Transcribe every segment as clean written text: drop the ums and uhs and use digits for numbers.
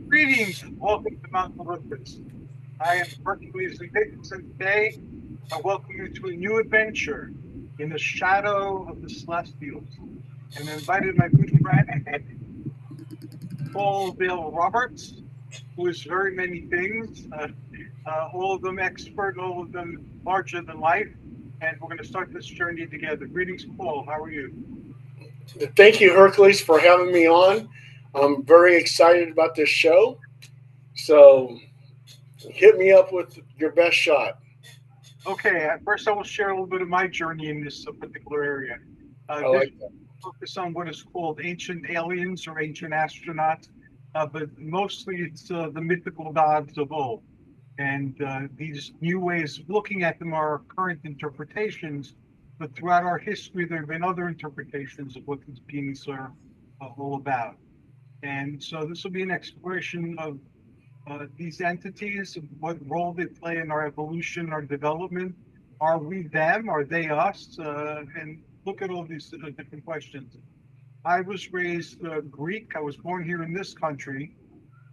Greetings and welcome to Mount Olympus. I am Hercules Invictus, and today I welcome you to a new adventure in the shadow of the Celestials. And I invited my good friend, Paul Bill Roberts, who is very many things, all of them expert, all of them larger than life. And we're going to start this journey together. Greetings, Paul. How are you? Thank you, Hercules, for having me on. I'm very excited about this show. So hit me up with your best shot. Okay, first I will share a little bit of my journey in this particular area. I This like that. focus on what is called ancient aliens or ancient astronauts, but mostly it's the mythical gods of old. And these new ways of looking at them are current interpretations, but throughout our history, there have been other interpretations of what these beings are all about. And so this will be an exploration of these entities, what role they play in our evolution, our development. Are we them? Are they us? And look at all these different questions. I was raised Greek. I was born here in this country,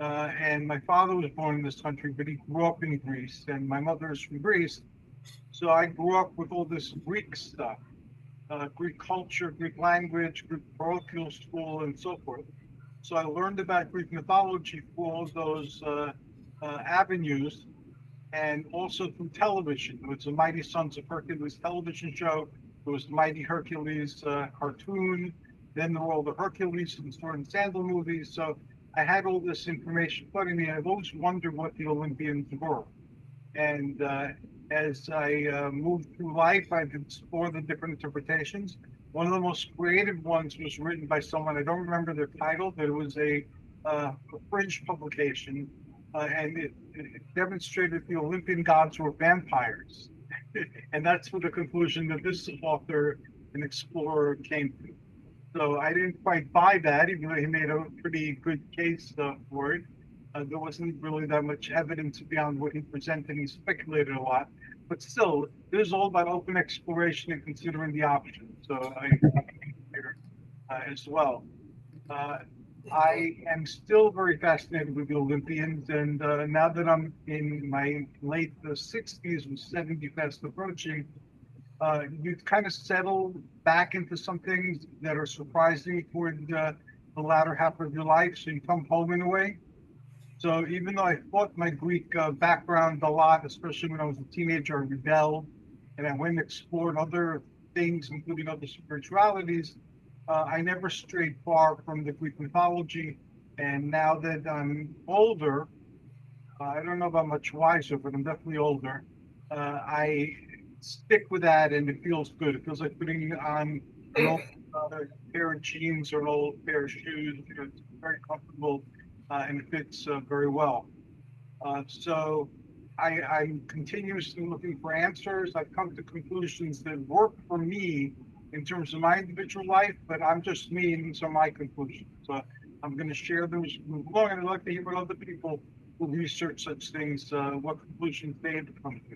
and my father was born in this country, but he grew up in Greece, and my mother is from Greece. So I grew up with all this Greek stuff, Greek culture, Greek language, Greek parochial school, and so forth. So I learned about Greek mythology through all of those avenues, and also through television. There was the Mighty Sons of Hercules television show. There was the Mighty Hercules cartoon. Then there were all the Hercules and Sword and Sandal movies. So I had all this information flooding me. I've always wondered what the Olympians were. And as I moved through life, I've explored the different interpretations. One of the most creative ones was written by someone, I don't remember their title, but it was a fringe publication, and it demonstrated the Olympian gods were vampires. And that's what the conclusion that this author and explorer came to. So I didn't quite buy that, even though he made a pretty good case for it. There wasn't really that much evidence beyond what he presented. He speculated a lot, but still, it was all about open exploration and considering the options. So I here as well. Uh, I am still very fascinated with the Olympians, and now that I'm in my late 60s, with 70 fast approaching, you kind of settle back into some things that are surprising toward the latter half of your life. So you come home in a way. So even though I fought my Greek background a lot, especially when I was a teenager, I rebelled and I went and explored other things, including other spiritualities. I never strayed far from the Greek mythology. And now that I'm older, I don't know about much wiser, but I'm definitely older. I stick with that, and it feels good. It feels like putting on an old pair of jeans or an old pair of shoes. It's very comfortable and it fits very well. So I'm continuously looking for answers. I've come to conclusions that work for me in terms of my individual life, but I'm just me, and these are my conclusions. So I'm going to share those along, and I'd like to hear what other people who research such things, what conclusions they've come to.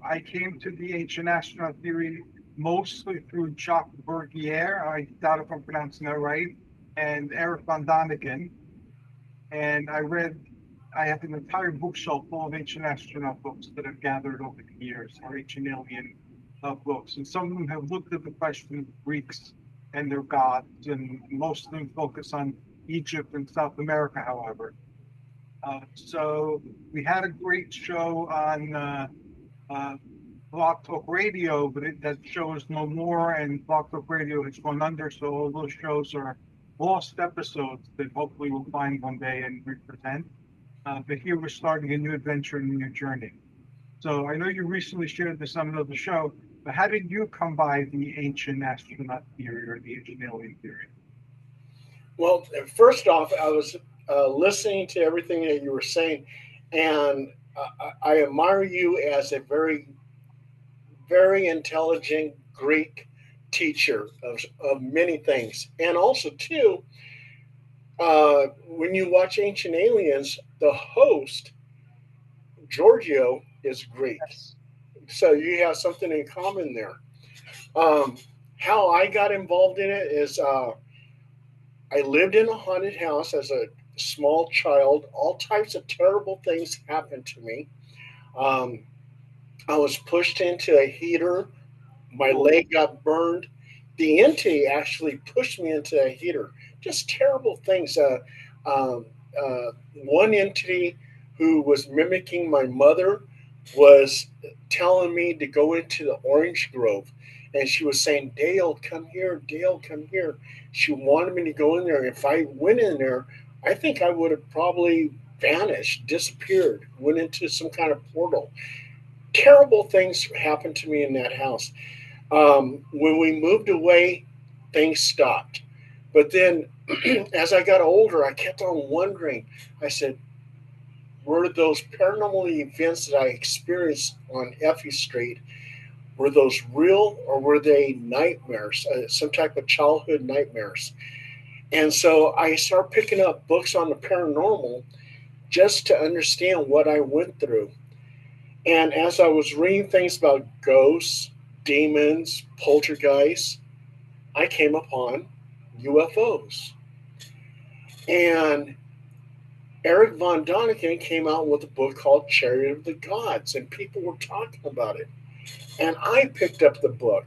I came to the ancient astronaut theory mostly through Jacques Bergier. I doubt if I'm pronouncing that right, and Eric von Daniken. And I have an entire bookshelf full of ancient astronaut books that I've gathered over the years, or ancient alien books. And some of them have looked at the question of Greeks and their gods, and most of them focus on Egypt and South America, however. So we had a great show on uh, Blog Talk Radio, but that show is no more, and Blog Talk Radio has gone under. So all those shows are lost episodes that hopefully we'll find one day and represent. But here we're starting a new adventure and a new journey. So I know you recently shared this on another show, but how did you come by the ancient astronaut theory or the ancient alien theory? Well, first off, I was listening to everything that you were saying, and I admire you as a very, very intelligent Greek teacher of many things. And also, too, when you watch Ancient Aliens, the host, Giorgio, is Greek. Yes. So you have something in common there. Um, how I got involved in it is I lived in a haunted house as a small child. All types of terrible things happened to me. Um, I was pushed into a heater. My Oh, leg got burned. The entity actually pushed me into a heater. Just terrible things. Um, One entity who was mimicking my mother was telling me to go into the orange grove. And she was saying, Dale, come here. Dale, come here. She wanted me to go in there. If I went in there, I think I would have probably vanished, disappeared, went into some kind of portal. Terrible things happened to me in that house. When we moved away, things stopped. But then as I got older, I kept on wondering. I said, were those paranormal events that I experienced on Effie Street, were those real or were they nightmares, some type of childhood nightmares? And so I started picking up books on the paranormal just to understand what I went through. And as I was reading things about ghosts, demons, poltergeists, I came upon UFOs. And Eric von Däniken came out with a book called Chariot of the Gods, and people were talking about it. And I picked up the book.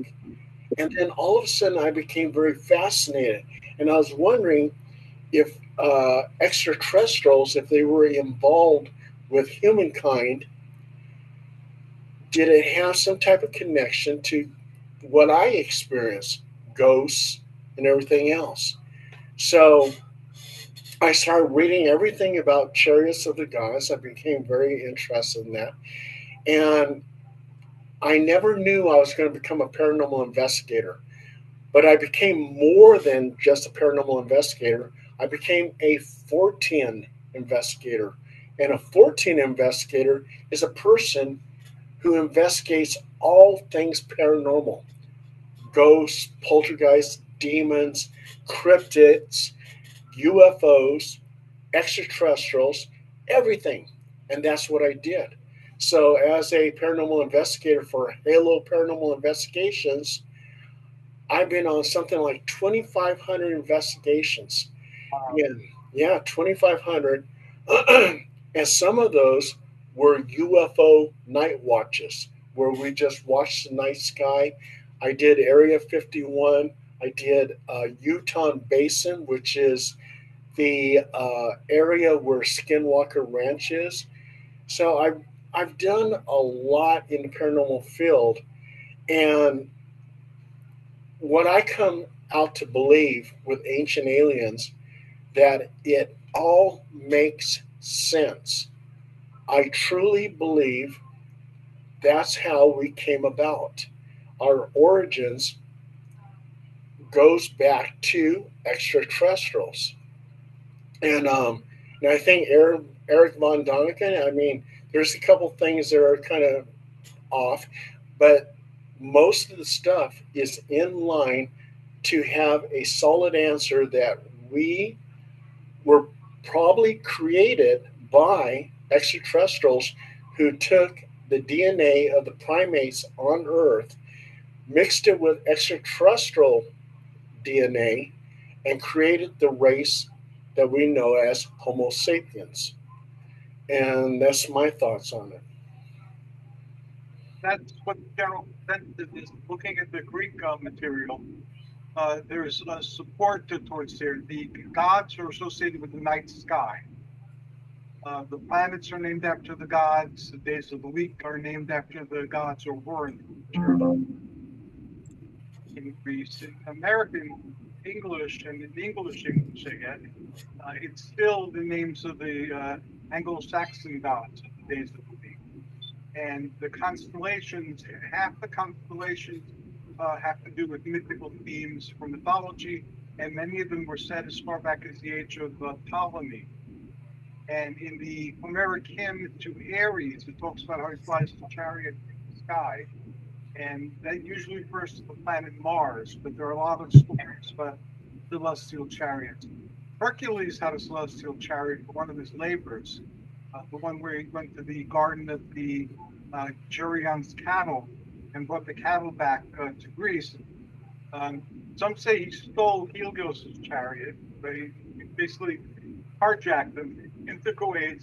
And then all of a sudden, I became very fascinated. And I was wondering if extraterrestrials, if they were involved with humankind, did it have some type of connection to what I experienced, ghosts and everything else? So I started reading everything about Chariots of the Gods. I became very interested in that. And I never knew I was going to become a paranormal investigator, but I became more than just a paranormal investigator. I became a 14 investigator. And a 14 investigator is a person who investigates all things paranormal: ghosts, poltergeists, demons, cryptids, UFOs, extraterrestrials, everything. And that's what I did. So, as a paranormal investigator for Halo Paranormal Investigations, I've been on something like 2,500 investigations. wow. And yeah, 2,500. And some of those were UFO night watches where we just watched the night sky. I did Area 51. I did Utah Basin, which is the area where Skinwalker Ranch is. So I've done a lot in the paranormal field, and what I come out to believe with Ancient Aliens, that it all makes sense. I truly believe that's how we came about. Our origins goes back to extraterrestrials. And and I think Eric von Däniken, I mean, there's a couple things that are kind of off, but most of the stuff is in line to have a solid answer that we were probably created by extraterrestrials who took the DNA of the primates on Earth, mixed it with extraterrestrial DNA, and created the race that we know as Homo sapiens. And that's my thoughts on it. That's what the general consensus is. Looking at the Greek material, there's support towards there. The gods are associated with the night sky. The planets are named after the gods. The days of the week are named after the gods, or were in the future in Greece. In American English and in English again, it's still the names of the Anglo-Saxon gods of the days of the week. And the constellations, half the constellations have to do with mythical themes from mythology, and many of them were set as far back as the age of Ptolemy. And in the Homeric hymn to Ares, it talks about how he flies the chariot in the sky. And that usually refers to the planet Mars, but there are a lot of stories about celestial chariots. Hercules had a celestial chariot for one of his labors, the one where he went to the garden of the Gerion's cattle and brought the cattle back to Greece. Um, some say he stole Helios's chariot, But he basically carjacked them and took away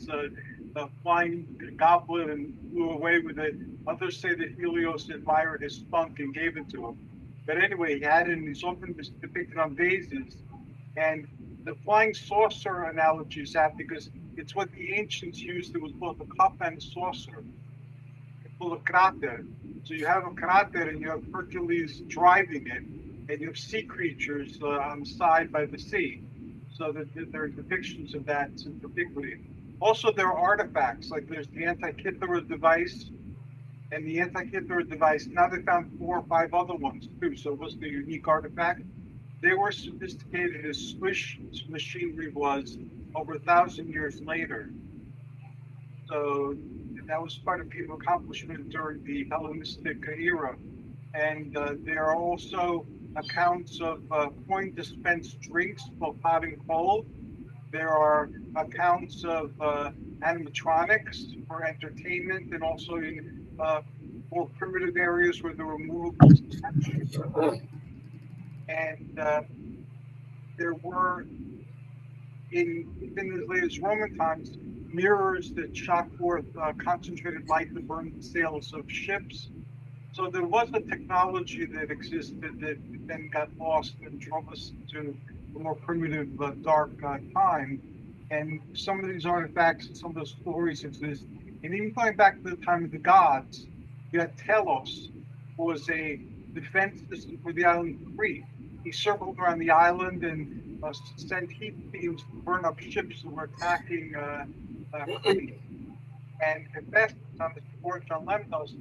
the flying goblet and flew away with it. Others say that Helios admired his spunk and gave it to him. But anyway, he had it, and he's often depicted on vases. And the flying saucer analogy is apt because it's what the ancients used. It was both a cup and a saucer, full of crater. So you have a crater and you have Hercules driving it, and you have sea creatures on the side by the sea. So that there are depictions of that since antiquity. Also, there are artifacts, like there's the Antikythera device, and the Antikythera device, now they found 4 or 5 other ones too, so it wasn't a unique artifact. They were sophisticated as Swiss machinery was over 1,000 years later. So that was quite a feat of accomplishment during the Hellenistic era. And there are also accounts of coin dispensed drinks, both hot and cold. There are accounts of animatronics for entertainment, and also in more primitive areas where there were movable statues. And there were, even as late as Roman times, mirrors that shot forth concentrated light to burn the sails of ships. So there was a technology that existed that then got lost and drove us to a more primitive, dark time. And some of these artifacts and some of those stories exist. And even going back to the time of the gods, you had Telos, who was a defense system for the island of Crete. He circled around the island and sent heat beams to burn up ships that were attacking Crete. And Hephaestus, on his forge on Lemnos,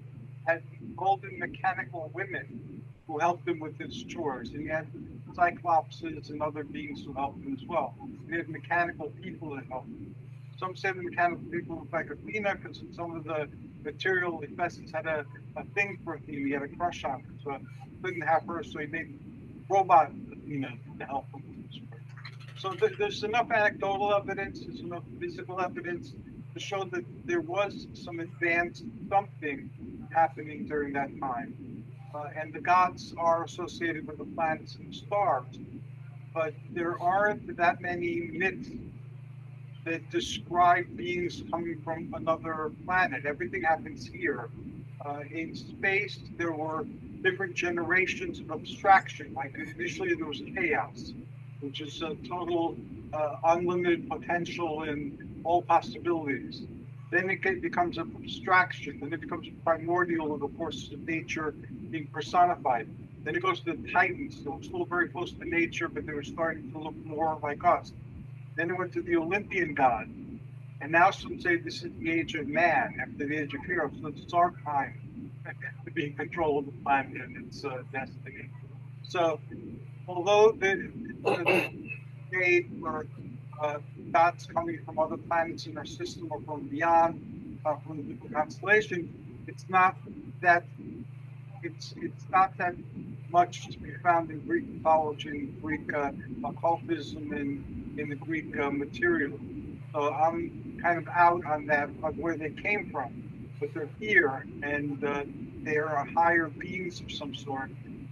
had golden mechanical women who helped him with his chores. And he had cyclopses and other beings who helped him as well. He had mechanical people that helped him. Some say the mechanical people looked like Athena because some of the material Hephaestus had a thing for Athena. He had a crush on her, so he couldn't have her, so he made robot Athena to help him with his work. So there's enough anecdotal evidence, there's enough physical evidence to show that there was some advanced something happening during that time. And the gods are associated with the planets and the stars, but there aren't that many myths that describe beings coming from another planet. Everything happens here. In space, there were different generations of abstraction. Like initially, there was chaos, which is a total unlimited potential and all possibilities. Then it becomes an abstraction. Then it becomes primordial of the forces of nature being personified. Then it goes to the Titans, so it's still very close to nature, but they were starting to look more like us. Then it went to the Olympian god. And now some say this is the age of man, after the age of heroes. So it's our time to be in control of the planet and its destiny. So although the state or gods coming from other planets in our system or from beyond, from the different constellation, it's not that much to be found in Greek mythology and Greek occultism and in the Greek material. So I'm kind of out on that, of where they came from, but they're here, and they are higher beings of some sort.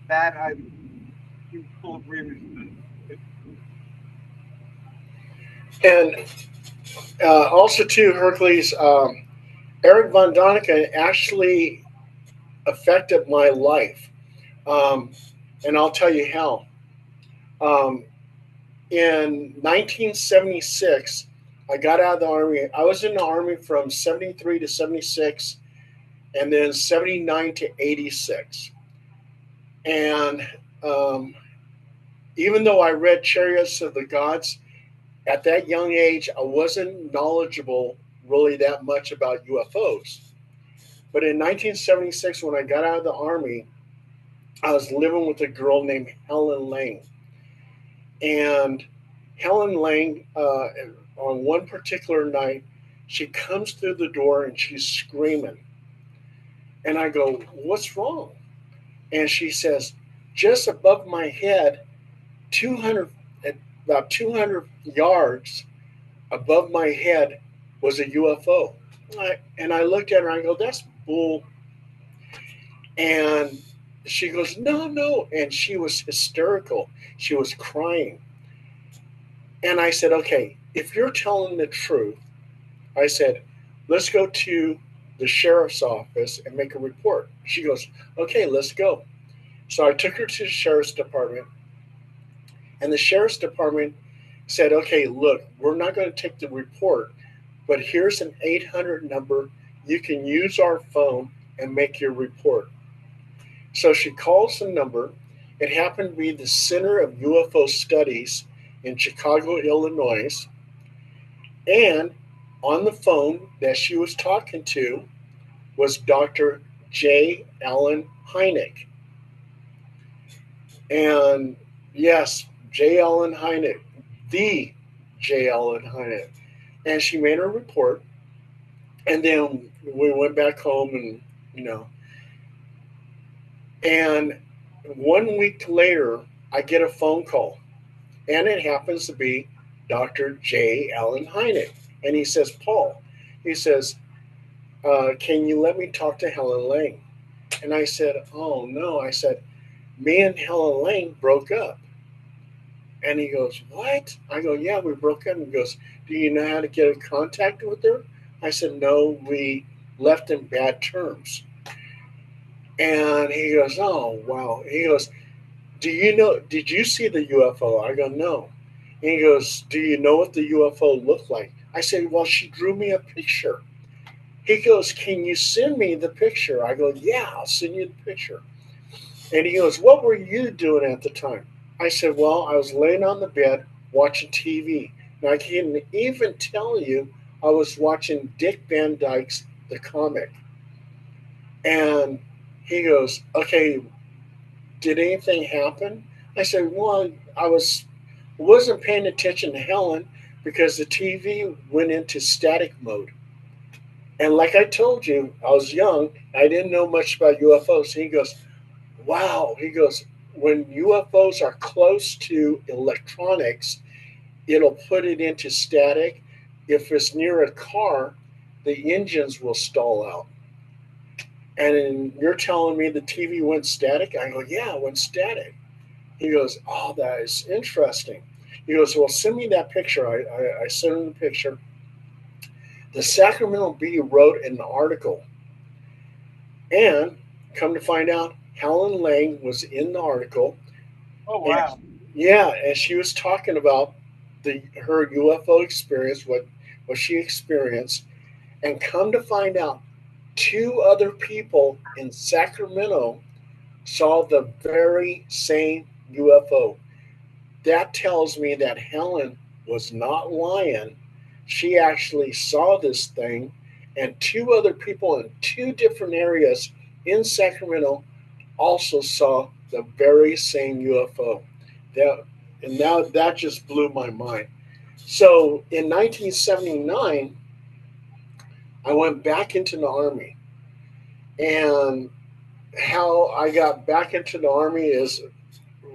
That I'm in full agreement with. And also, too, Hercules, Eric von Däniken actually affected my life. And I'll tell you how. In 1976, I got out of the Army. I was in the Army from 73 to 76, and then 79 to 86. And even though I read Chariots of the Gods, at that young age, I wasn't knowledgeable really that much about UFOs. But in 1976, when I got out of the Army, I was living with a girl named Helen Lang. And Helen Lang, on one particular night, she comes through the door and she's screaming. And I go, "What's wrong?" And she says, "Just above my head, about 200 yards above my head was a UFO." And I looked at her and I go, "That's bull." And she goes, "No, no." And she was hysterical. She was crying. And I said, okay, if you're telling the truth, I said, let's go to the sheriff's office and make a report. She goes, okay, let's go. So I took her to the sheriff's department, and the sheriff's department said, okay, look, we're not going to take the report, but here's an 800 number. You can use our phone and make your report. So she calls the number. It happened to be the Center of UFO Studies in Chicago, Illinois. And on the phone that she was talking to was Dr. J. Allen Hynek. And yes, J. Allen Hynek, the J. Allen Hynek. And she made her report. And then we went back home and, you know, and 1 week later, I get a phone call. And it happens to be Dr. J. Allen Hynek. And he says, Paul, he says, can you let me talk to Helen Lang? And I said, oh no. I said, me and Helen Lang broke up. And he goes, what? I go, yeah, we broke up. And he goes, do you know how to get in contact with her? I said, no, we left in bad terms. And he goes, oh, wow. He goes, did you see the UFO? I go, no. And he goes, do you know what the UFO looked like? I said, well, she drew me a picture. He goes, can you send me the picture? I go, yeah, I'll send you the picture. And he goes, what were you doing at the time? I said, well, I was laying on the bed watching TV. Now, I can even tell you I was watching Dick Van Dyke's The Comic. And he goes, okay, did anything happen? I said, well, wasn't paying attention to Helen because the TV went into static mode. And like I told you, I was young. I didn't know much about UFOs. He goes, wow. He goes, when UFOs are close to electronics, it'll put it into static. If it's near a car, the engines will stall out. And you're telling me the TV went static? I go, yeah, it went static. He goes, oh, that is interesting. He goes, well, send me that picture. I sent him the picture. The Sacramento Bee wrote an article. And come to find out, Helen Lang was in the article. Oh, And wow. yeah, and she was talking about her UFO experience, what she experienced. And come to find out, two other people in Sacramento saw the very same UFO. That tells me that Helen was not lying. She actually saw this thing, and two other people in two different areas in Sacramento also saw the very same UFO. That, and now that just blew my mind. So in 1979, I went back into the Army. And how I got back into the Army is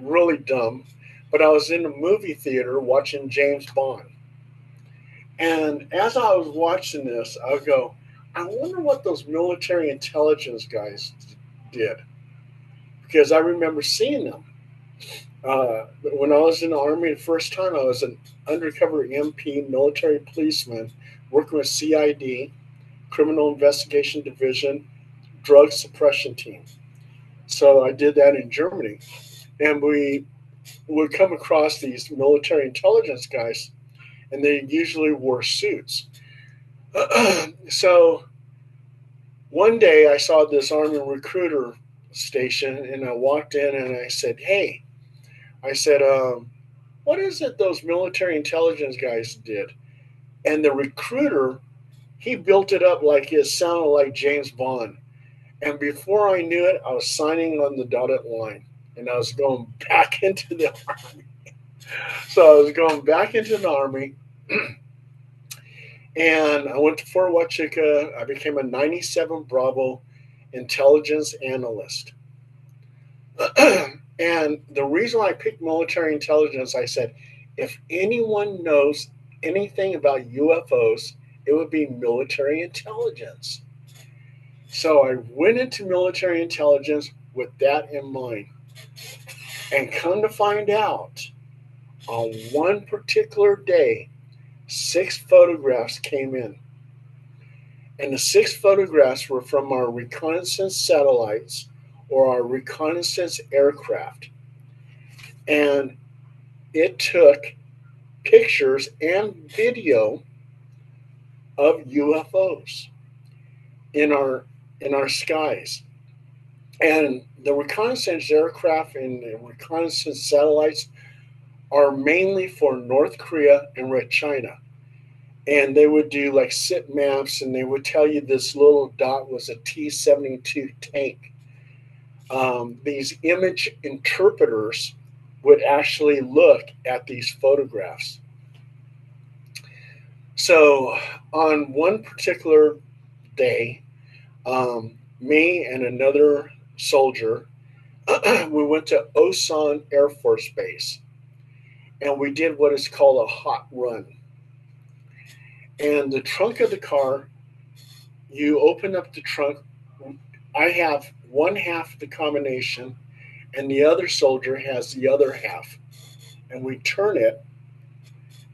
really dumb. But I was in a movie theater watching James Bond. And as I was watching this, I would go, I wonder what those military intelligence guys did. Because I remember seeing them. When I was in the Army the first time, I was an undercover MP, military policeman, working with CID, Criminal Investigation Division, Drug Suppression Team. So I did that in Germany. And we would come across these military intelligence guys, and they usually wore suits. So one day I saw this Army recruiter station, and I walked in and I said, hey, I said, what is it those military intelligence guys did? And the recruiter, he built it up like it sounded like James Bond. And before I knew it, I was signing on the dotted line, and I was going back into the Army. So I was going back into the Army, and I went to Fort Huachuca. I became a 97 Bravo intelligence analyst. And the reason I picked military intelligence, I said, if anyone knows anything about UFOs, it would be military intelligence. So I went into military intelligence with that in mind. And come to find out, On one particular day, 6 photographs came in. And the 6 photographs were from our reconnaissance satellites or our reconnaissance aircraft. And it took pictures and video of UFOs in our skies. And the reconnaissance aircraft and the reconnaissance satellites are mainly for North Korea and Red China. And they would do like sit maps, and they would tell you this little dot was a T-72 tank. These image interpreters would actually look at these photographs. So on one particular day, me and another soldier, we went to Osan Air Force Base, and we did what is called a hot run. And the trunk of the car, you open up the trunk. I have one half of the combination, and the other soldier has the other half. And we turn it,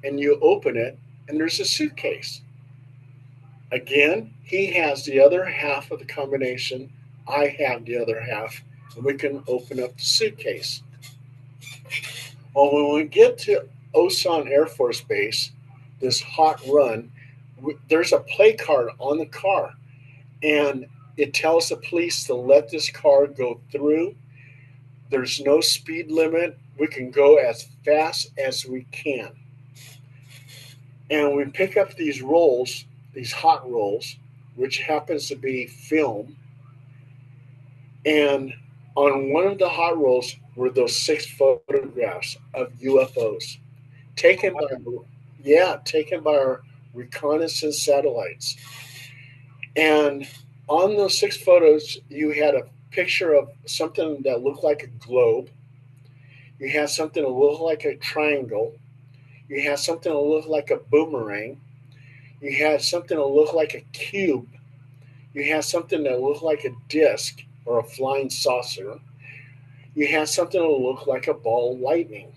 and you open it, and there's a suitcase. Again, he has the other half of the combination. I have the other half, and we can open up the suitcase. Well, when we get to Osan Air Force Base, this hot run, there's a play card on the car, and it tells the police to let this car go through. There's no speed limit. We can go as fast as we can. And we pick up these rolls, these hot rolls, which happens to be film. And on one of the hot rolls were those 6 photographs of UFOs taken by, taken by our reconnaissance satellites. And on those 6 photos, you had a picture of something that looked like a globe. You had something that looked like a triangle. You had something that looked like a boomerang. You had something that looked like a cube. You had something that looked like a disc or a flying saucer. You had something that looked like a ball of lightning.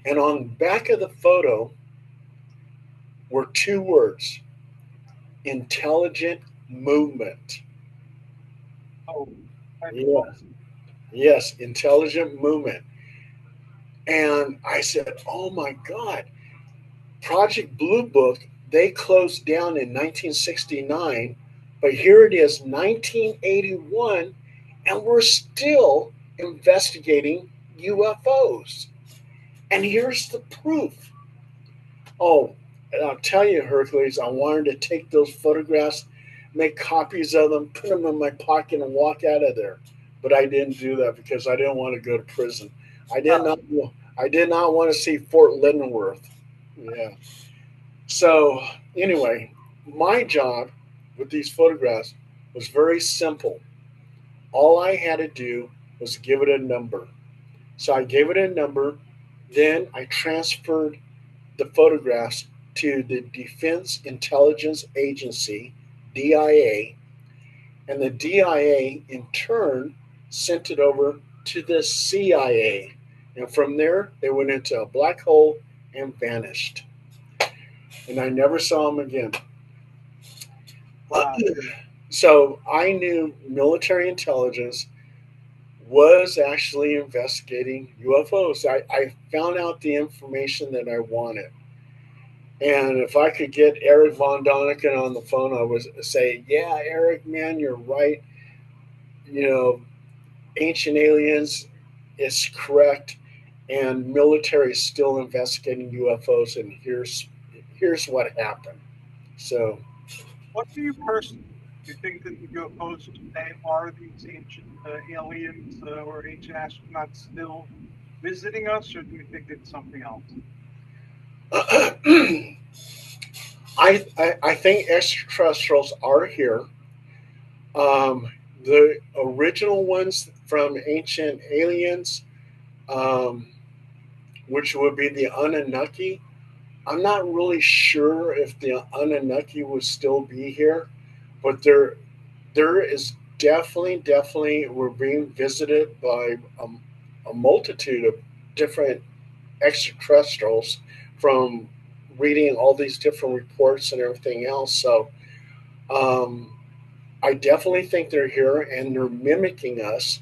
And on the back of the photo were 2 words: intelligent movement. Oh, Yeah. Yes, intelligent movement. And I said, oh my God, Project Blue Book, they closed down in 1969, but here it is, 1981, and we're still investigating UFOs. And here's the proof. Oh, and I'll tell you, Hercules, I wanted to take those photographs, make copies of them, put them in my pocket, and walk out of there. But I didn't do that because I didn't want to go to prison. I did not. I did not want to see Fort Leavenworth. Yeah. So anyway, my job with these photographs was very simple. All I had to do was give it a number. So I gave it a number. Then I transferred the photographs to the Defense Intelligence Agency, DIA, and the DIA in turn sent it over to the CIA. And from there, they went into a black hole and vanished. And I never saw them again. wow. So I knew military intelligence was actually investigating UFOs. I found out the information that I wanted. And if I could get Eric Von Doniken on the phone, I would say, yeah, Eric, man, you're right. You know, Ancient Aliens is correct, and military is still investigating UFOs, and here's what happened. So, What do you personally do? You think that the UFOs today are these ancient aliens or ancient astronauts still visiting us, or do you think it's something else? I think extraterrestrials are here. The original ones from Ancient Aliens, um, which would be the Anunnaki. I'm not really sure if the Anunnaki would still be here, but there is definitely we're being visited by a multitude of different extraterrestrials from reading all these different reports and everything else. So um, I definitely think they're here and they're mimicking us.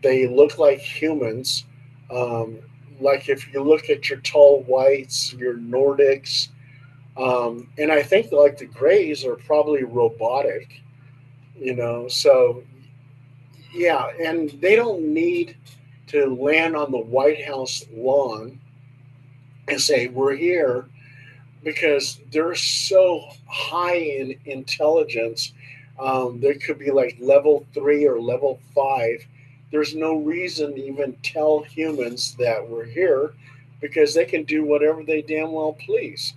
They look like humans. Um, like if you look at your tall whites, your Nordics, and I think like the Greys are probably robotic, So yeah, and they don't need to land on the White House lawn and say we're here because they're so high in intelligence. They could be like level 3 or level 5. There's no reason to even tell humans that we're here because they can do whatever they damn well please.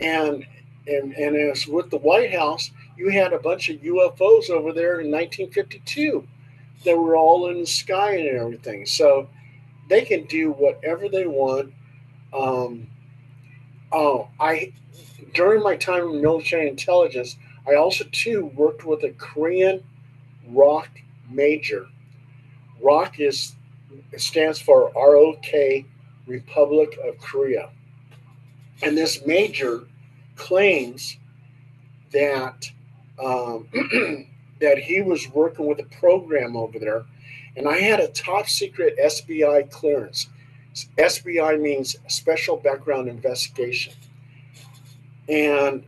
And and as with the White House, you had a bunch of UFOs over there in 1952 that were all in the sky and everything. So they can do whatever they want. Um, I during my time in military intelligence, I also too worked with a Korean ROK major. ROK is it stands for ROK, Republic of Korea, and this major claims that um, that he was working with a program over there, and I had a top secret SBI clearance. SBI means Special Background Investigation. And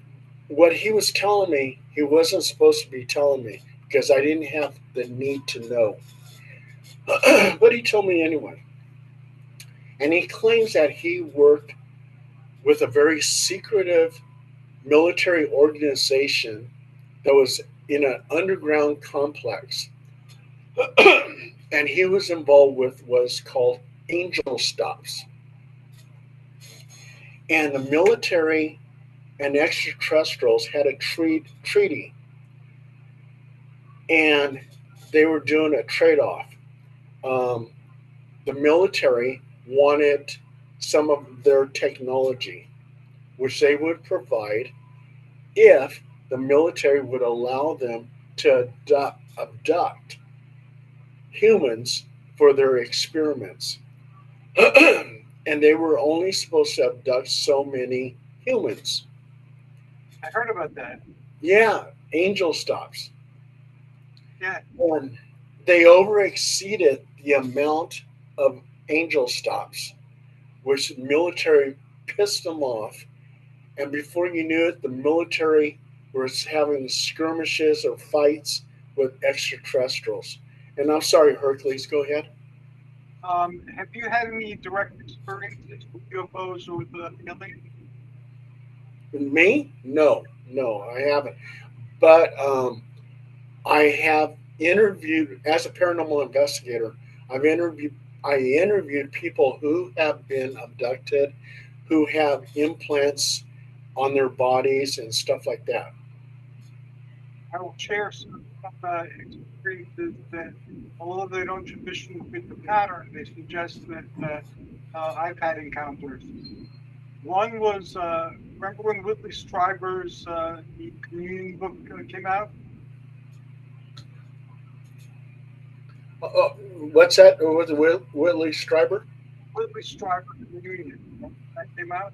what he was telling me, he wasn't supposed to be telling me because I didn't have the need to know. But he told me anyway. And he claims that he worked with a very secretive military organization that was in an underground complex. And he was involved with what's called angel stops. And the military and extraterrestrials had a treaty, and they were doing a trade off. Um, the military wanted some of their technology, which they would provide if the military would allow them to abduct humans for their experiments. And they were only supposed to abduct so many humans. I heard about that. Yeah, angel stops. Yeah. And they over exceeded the amount of angel stops, which the military pissed them off. And before you knew it, the military was having skirmishes or fights with extraterrestrials. And I'm sorry, Hercules, go ahead. Have you had any direct experiences with UFOs or with aliens? Me? No, no, I haven't. But I have interviewed, as a paranormal investigator, I've interviewed, I interviewed people who have been abducted, who have implants on their bodies and stuff like that. I will share some experiences that, although they don't traditionally fit the pattern, they suggest that I've had encounters. One was, remember when Whitley Strieber's The Communion book came out? What's that? Was it Whitley Strieber? Whitley Strieber Communion. That came out.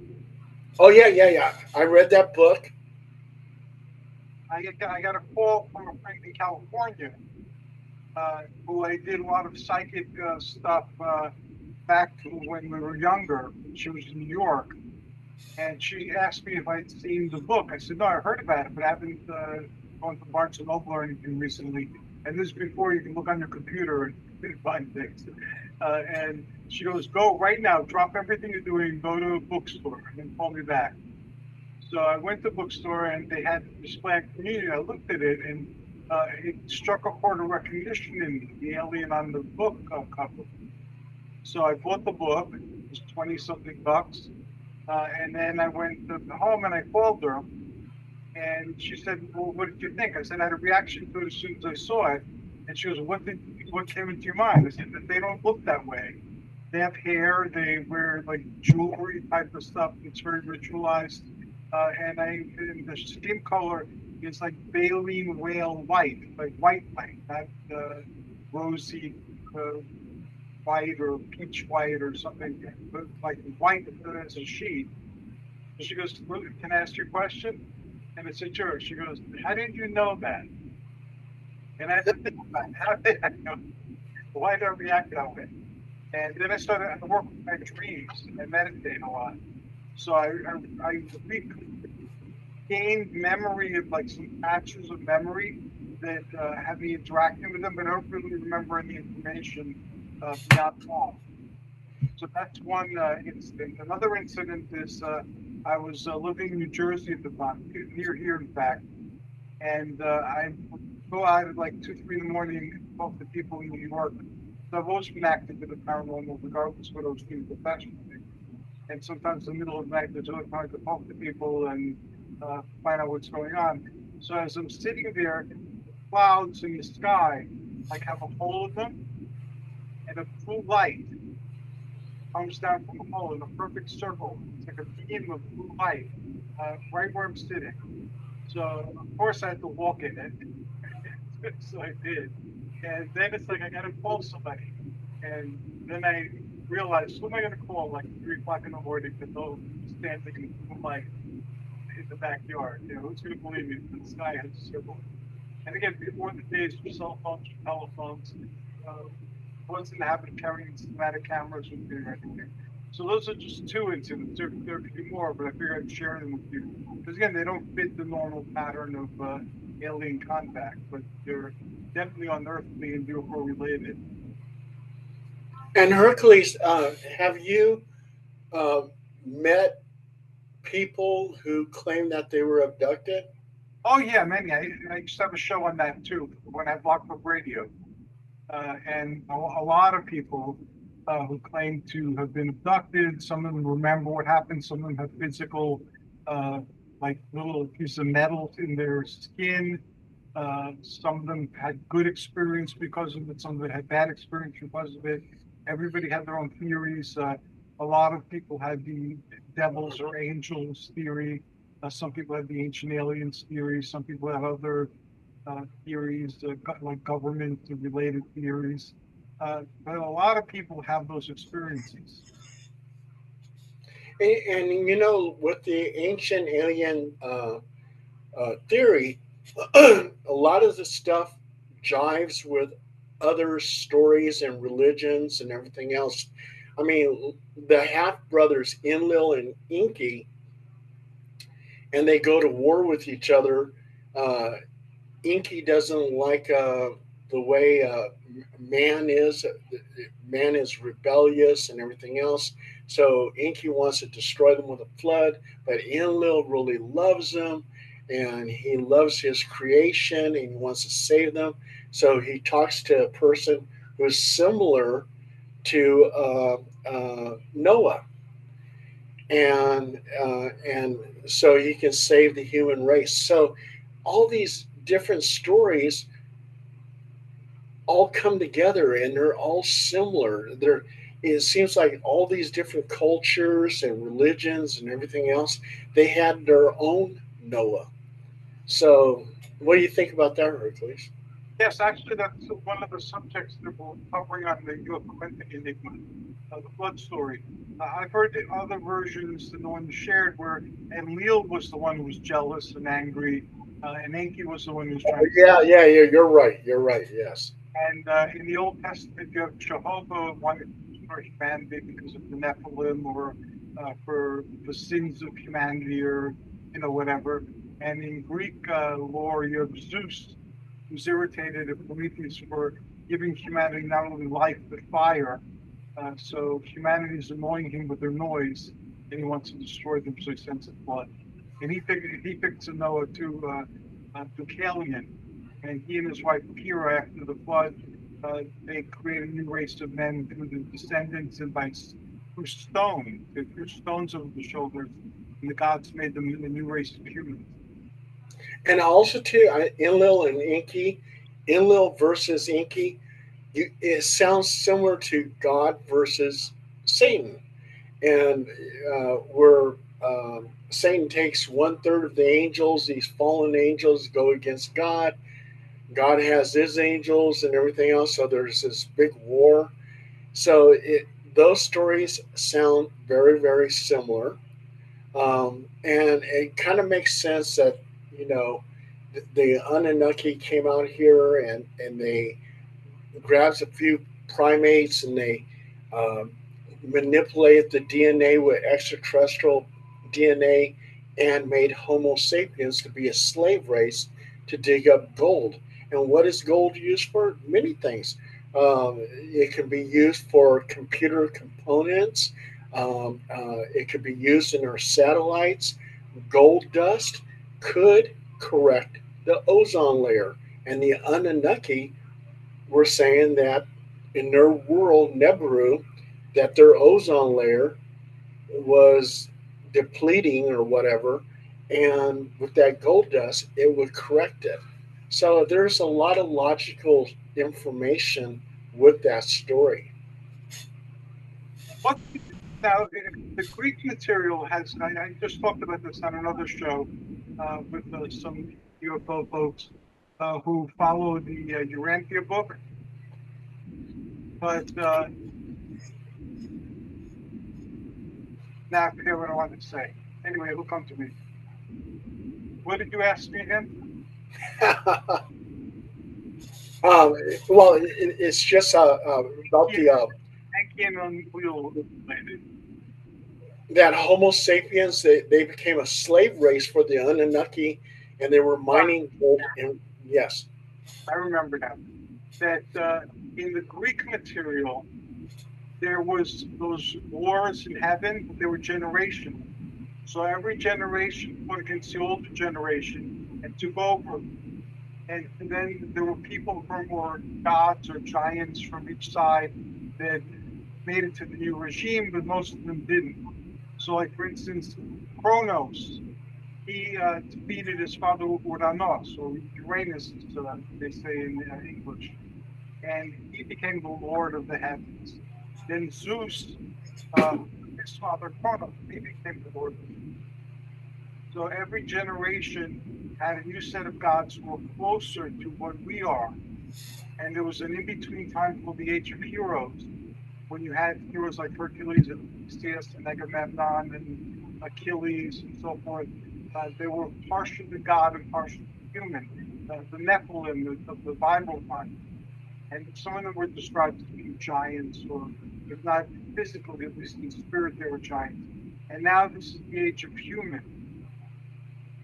Oh yeah, yeah, yeah. I read that book. I got a call from a friend in California who I did a lot of psychic stuff back when we were younger. She was in New York, and she asked me if I'd seen the book. I said, no, I heard about it, but I haven't gone to Barnes and Noble or anything recently. And this is before you can look on your computer and find things. And she goes, go right now, drop everything you're doing, go to a bookstore, and then call me back. So I went to the bookstore, and they had display of community. I looked at it, and it struck a chord of recognition in the alien on the book cover. So I bought the book. It was 20 something bucks. And then I went home and I called her, and she said, "Well, what did you think?" I said, "I had a reaction to it as soon as I saw it." And she goes, what came into your mind?" I said, "That they don't look that way. They have hair. They wear like jewelry type of stuff. It's very ritualized, and the skin color is like baleen whale white, like white, not rosy." Uh, white or peach white or something, but like white as a sheet. And she goes, "Well, can I ask you a question?" And I said, "Sure." She goes, "How did you know that?" And I had to think about it. How did I know? Why did I react that way? And then I started to work with my dreams and I meditate a lot. So I regained memory of like some patches of memory that had me interacting with them, but I don't really remember any information beyond that. So that's one incident. Another incident is I was living in New Jersey at the time, near here, in fact, and I would go out at like 2, 3 in the morning and talk to people in New York. So I've always been active in the paranormal, regardless of what I was doing professionally. And sometimes in the middle of the night, there's other times to talk to people and find out what's going on. So as I'm sitting there, the clouds in the sky, like have a hole in them, and a blue light comes down from a hole in a perfect circle. It's like a beam of blue light right where I'm sitting. So of course I had to walk in it. So I did. And then it's like I gotta call somebody. And then I realized, who am I gonna call like 3 o'clock in the morning to go standing in the blue light in the backyard? You know, who's gonna believe me? The sky has a circle. And again, before the days of cell phones, telephones, uh, was in the habit of carrying cinematic cameras with me or anything. So those are just two incidents. There could be more, but I figured I'd share them with you. Because again, they don't fit the normal pattern of alien contact, but they're definitely unearthly and UFO related. And Hercules, have you uh, met people who claim that they were abducted? Oh yeah, many. I used to have a show on that too when I had Block Book Radio. And a lot of people who claim to have been abducted. Some of them remember what happened. Some of them have physical, uh, like little piece of metal in their skin. Some of them had good experience because of it. Some of them had bad experience because of it. Everybody had their own theories. A lot of people had the devils or angels theory. Some people had the ancient aliens theory. Some people had other theories, like government related theories. But a lot of people have those experiences. And you know, with the ancient alien theory, a lot of the stuff jives with other stories and religions and everything else. I mean, the half brothers Enlil and Inky, and they go to war with each other. Uh, Inky doesn't like the way man is. Man is rebellious and everything else. So Inky wants to destroy them with a flood, but Enlil really loves them, and he loves his creation, and he wants to save them. So he talks to a person who's similar to Noah, and so he can save the human race. So all these different stories all come together and they're all similar. They're it seems like all these different cultures and religions and everything else, they had their own Noah. So what do you think about that, Hercules? Yes, actually, that's one of the subjects that we're covering on the UFO Enigma, the flood story. I've heard the other versions than the one you shared, where Enlil was the one who was jealous and angry, and Enki was the one who was trying to Yeah, save. yeah, yeah. You're right. You're right. Yes. And in the Old Testament, you have Jehovah wanted to destroy humanity because of the Nephilim or for the sins of humanity or whatever. And in Greek lore, you have Zeus, who's irritated at Prometheus for giving humanity not only life but fire. So humanity is annoying him with their noise, and he wants to destroy them. So he sends a flood. And he picked Noah to Deucalion, and he and his wife Kira, after the flood, they create a new race of men through the descendants and through stone. They threw stones over the shoulders, and the gods made them a new race of humans. And also too, Enlil and Inky, Enlil versus Inky, it sounds similar to God versus Satan, and where Satan takes 1/3 of the angels, these fallen angels, go against God. God has his angels and everything else, so there's this big war, So those stories sound very, very similar. And it kind of makes sense that, you know, the Anunnaki came out here and they grabs a few primates and they um, manipulated the DNA with extraterrestrial DNA and made Homo sapiens to be a slave race to dig up gold. And what is gold used for? Many things. It can be used for computer components. It could be used in our satellites. Gold dust could correct the ozone layer. And the Anunnaki were saying that in their world, Nibiru, that their ozone layer was depleting or whatever, and with that gold dust, it would correct it. So there's a lot of logical information with that story. What now? The Greek material has. I just talked about this on another show with some UFO folks who follow the Urantia book, but now I forget what I wanted to say. Anyway, it'll come to me. What did you ask me again? um, well, it's just about the Ankian on wheel related. that Homo sapiens they became a slave race for the Anunnaki, and they were mining gold. And yes, I remember now that in the Greek material there was those wars in heaven, but they were generational. So every generation fought against the older generation and took over. And then there were people from or gods or giants from each side that made it to the new regime, but most of them didn't. So, like for instance, Kronos, he defeated his father Uranos, or Uranus, they say in English, and he became the lord of the heavens. Then Zeus, uh, his father Kronos, he became the lord of the heavens. So every generation had a new set of gods who were closer to what we are. And there was an in between time called the Age of Heroes, when you had heroes like Hercules and Theseus and Agamemnon and Achilles and so forth. They were partially god and partially human. The Nephilim of the Bible times. And some of them were described as being giants, or if not physically, at least in spirit, they were giants. And now this is the age of human.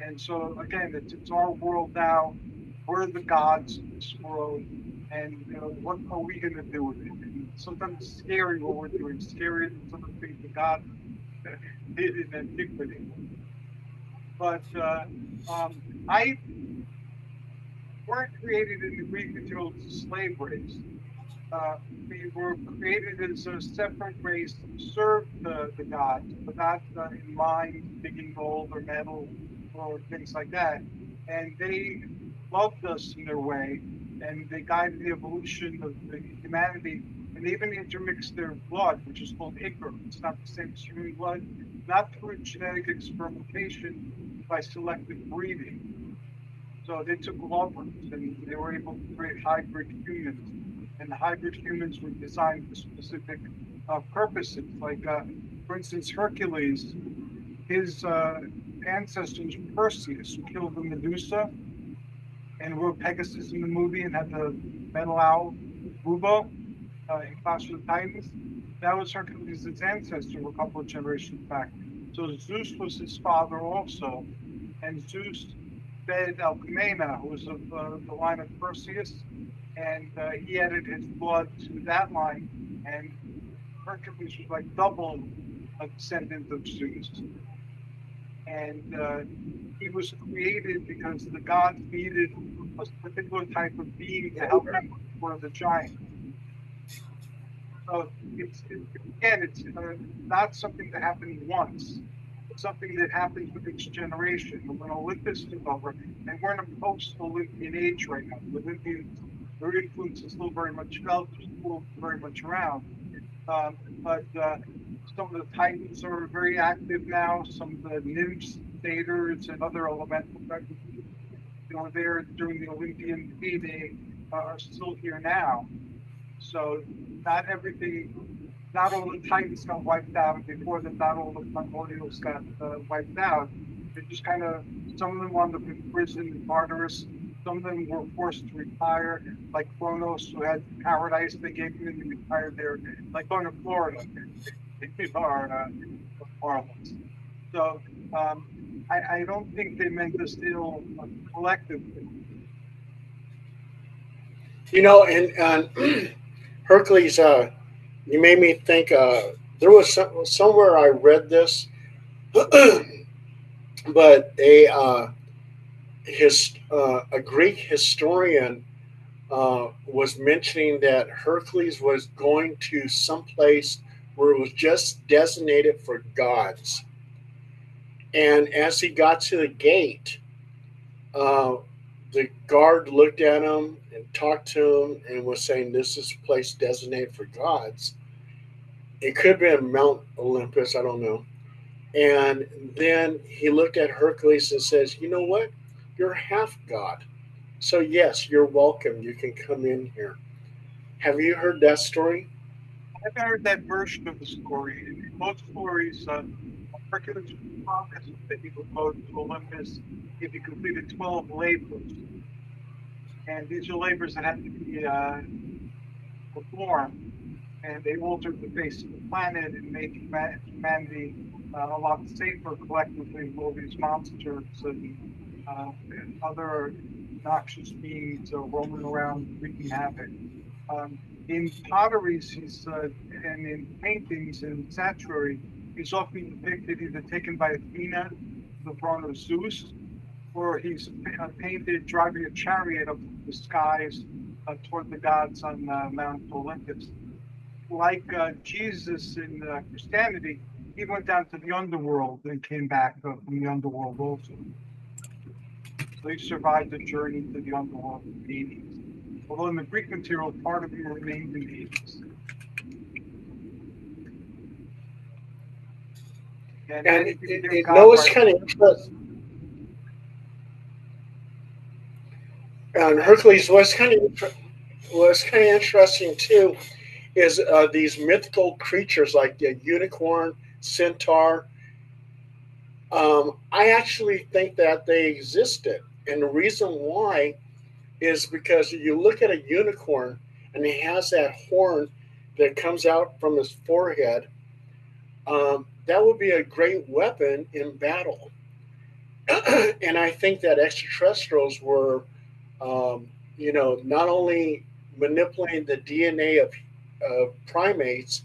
And so again, it's our world now. We're the gods of this world, and what are we going to do with it? And sometimes it's scary what we're doing, scarier than some of the things that God did in antiquity. But I weren't created in the Greek material as a slave race. Uh, we were created as a separate race to serve the gods, but not in mind digging gold or metal or things like that. And they loved us in their way, and they guided the evolution of the humanity, and they even intermixed their blood, which is called ichor. It's not the same as human blood, not through genetic experimentation, by selective breeding. So they took lovers and they were able to create hybrid humans. And the hybrid humans were designed for specific purposes. Like, for instance, Hercules, his ancestor was Perseus, who killed the Medusa and rode Pegasus in the movie and had the metal owl Bubo in Clash of the Titans. That was Hercules' ancestor a couple of generations back. So Zeus was his father also, and Zeus fed Alcmena, who was of the line of Perseus, and he added his blood to that line, and Hercules was like double a descendant of Zeus. And he was created because the gods needed a particular type of being to help them for the giant. So again, it's not something that happened once. It's something that happens with each generation. And when Olympus took over, and we're in a post-Olympian age right now, the Olympians, their influence is still very much felt, still very much around. But some of the Titans are very active now. Some of the nymphs, satyrs, and other elemental presences, there during the Olympian heyday are still here now. So not everything, not all the Titans got wiped out. Before that, not all the primordials got wiped out. They just kind of, some of them wound up in prison and Tartarus. Some of them were forced to retire, like Kronos, who had paradise. They gave him and he retired there, like going to Florida. They are marvelous. So I don't think they meant this ill collectively. You know, and Hercules, you made me think. There was somewhere I read this, but a Greek historian was mentioning that Hercules was going to some place where it was just designated for gods, and as he got to the gate, uh, the guard looked at him and talked to him and was saying, "This is a place designated for gods." It could have been Mount Olympus, I don't know. And then he looked at Hercules and says, "You know what? You're half god. So, yes, you're welcome. You can come in here." Have you heard that story? I've heard that version of the story. In most stories, Hercules promised that he would go to Olympus if he completed 12 labors. And these are labors that had to be performed. And they altered the face of the planet and made humanity a lot safer collectively with all these monsters and other noxious beings roaming around wreaking havoc. Um, in potteries, and in paintings and statuary, he's often depicted either taken by Athena, the throne of Zeus, or he's painted driving a chariot up the skies toward the gods on Mount Olympus. Like Jesus in Christianity, he went down to the underworld and came back from the underworld also. So he survived the journey to the underworld in Hades. Although in the Greek material, part of him remained in Hades. And And many people give you God know, it's right. kind of interesting. And And Hercules, what's kind of interesting too is these mythical creatures like the unicorn, centaur. I actually think that they existed, and the reason why is because you look at a unicorn and he has that horn that comes out from his forehead. That would be a great weapon in battle. And I think that extraterrestrials were, not only manipulating the DNA of primates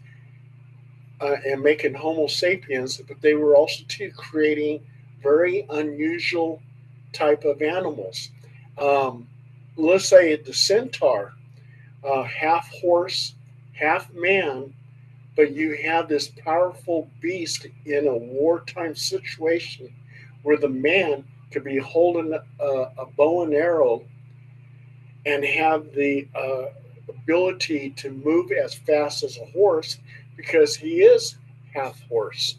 and making Homo sapiens, but they were also too creating very unusual type of animals. Um, let's say the centaur, half horse, half man, but you have this powerful beast in a wartime situation where the man could be holding a bow and arrow and have the ability to move as fast as a horse because he is half horse.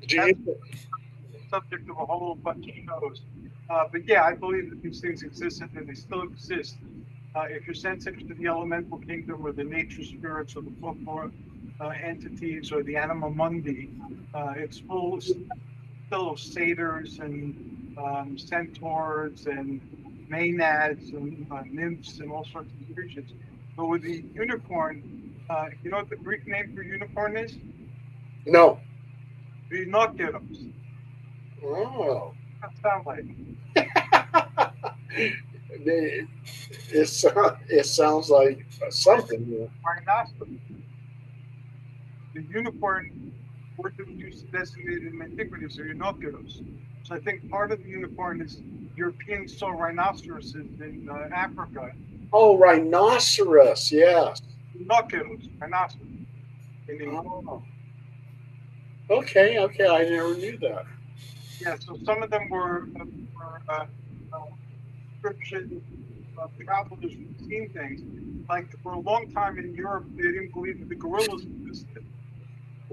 Do that's you? the subject of a whole bunch of shows. But yeah, I believe that these things existed and they still exist. If you're sensitive to the elemental kingdom or the nature spirits or the folklore entities or the anima mundi, it's full of satyrs and centaurs and maenads and nymphs and all sorts of creatures. But with the unicorn, you know what the Greek name for unicorn is? No. Rhinoceros. Oh. That sounds like It, it sounds like something. Yeah. rhinoceros. The unicorn originally used to designate in antiquity as rhinoceros. So I think part of the unicorn is Europeans saw rhinoceroses in Africa. Oh, rhinoceros. Yes. Rhinoceros, rhinoceros in English. Oh. Okay. Okay. I never knew that. Yeah, so some of them were description of travelers who'd seen things. Like for a long time in Europe, they didn't believe that the gorillas existed.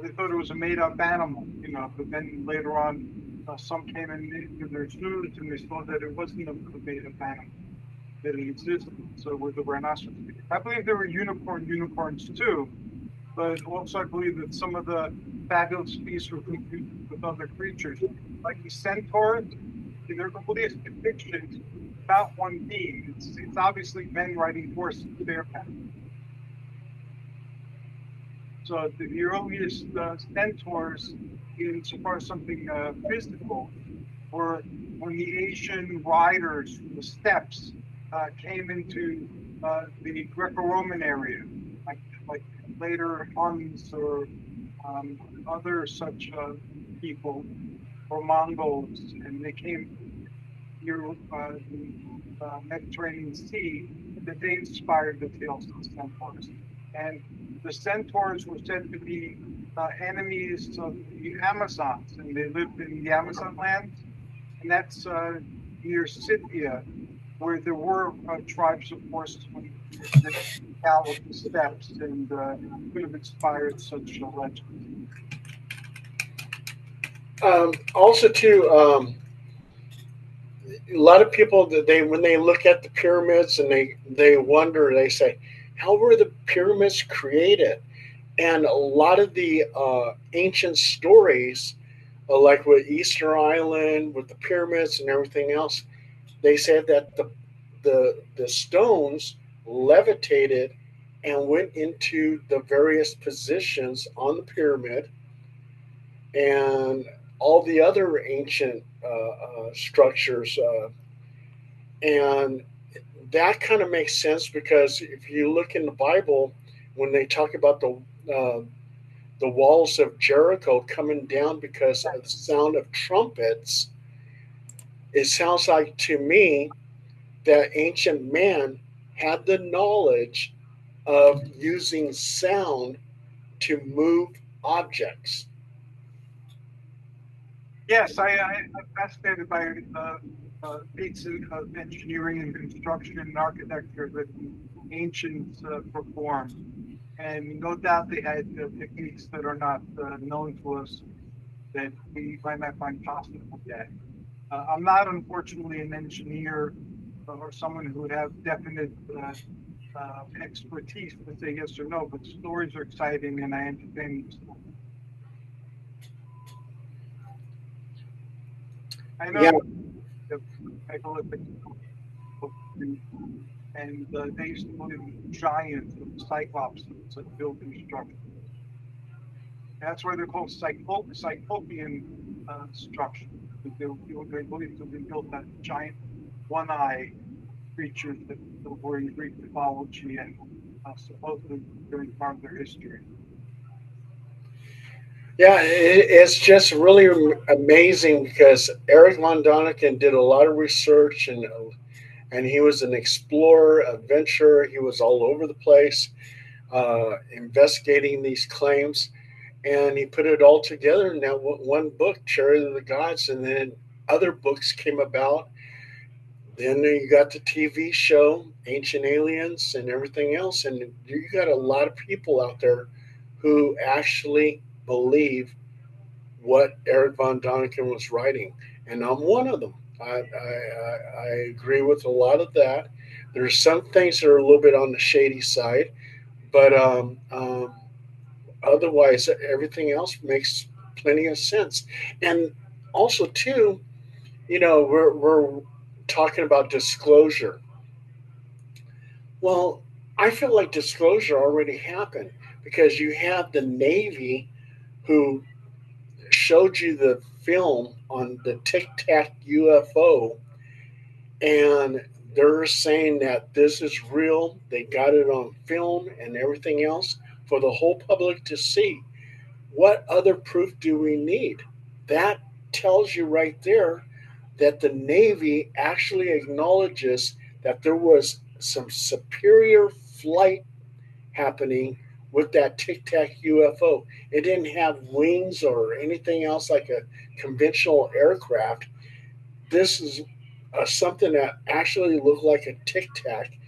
They thought it was a made-up animal, you know. But then later on, some came in their news and they saw that it wasn't a made-up animal. that it existed. So with the rhinoceros, I believe there were unicorns too, but also I believe that some of the fabulous beasts were confused with other creatures, like the centaurs. There are complete depictions about one being. It's obviously men riding horses bareback. So the earliest centaurs, insofar as something physical, were when the Asian riders from the steppes came into the Greco-Roman area, like like later Huns or other such people or Mongols, and they came near the Mediterranean Sea, that they inspired the tales of the centaurs. And the centaurs were said to be enemies of the Amazons, and they lived in the Amazon lands, and that's near Scythia, where there were tribes of horsemen that galloped the steppes and could have inspired such legends. Also, too, a lot of people that they when they look at the pyramids and they wonder, they say, how were the pyramids created? And a lot of the ancient stories, like with Easter Island, with the pyramids and everything else, they said that the stones levitated and went into the various positions on the pyramid, and all the other ancient structures, and that kind of makes sense because if you look in the Bible, when they talk about the walls of Jericho coming down because of the sound of trumpets, it sounds like to me that ancient man had the knowledge of using sound to move objects. Yes, I'm fascinated by feats of engineering and construction and architecture that the ancients performed. And no doubt they had techniques that are not known to us that we might not find possible yet. I'm not, unfortunately, an engineer or someone who would have definite expertise to say yes or no, but stories are exciting and I entertain them. I know Yeah, the megalithic and they used to believe in giants and cyclops and building structures. That's why they're called cyclopean structures. They believe to be built on giant one-eye creatures that were in Greek mythology and supposedly during part of their history. yeah, it's just really amazing because Eric von Daniken did a lot of research, and he was an explorer, adventurer. He was all over the place, investigating these claims, and he put it all together in that one book, Chariot of the Gods, and then other books came about. Then you got the TV show, Ancient Aliens, and everything else, and you got a lot of people out there who actually believe what Eric von Daniken was writing, and I'm one of them. I agree with a lot of that. There's some things that are a little bit on the shady side, but otherwise, everything else makes plenty of sense. And also, too, we're talking about disclosure. Well, I feel like disclosure already happened because you have the Navy who showed you the film on the Tic Tac UFO, and they're saying that this is real. They got it on film and everything else for the whole public to see. What other proof do we need? That tells you right there that the Navy actually acknowledges that there was some superior flight happening with that Tic Tac UFO. It didn't have wings or anything else like a conventional aircraft. This is something that actually looked like a Tic Tac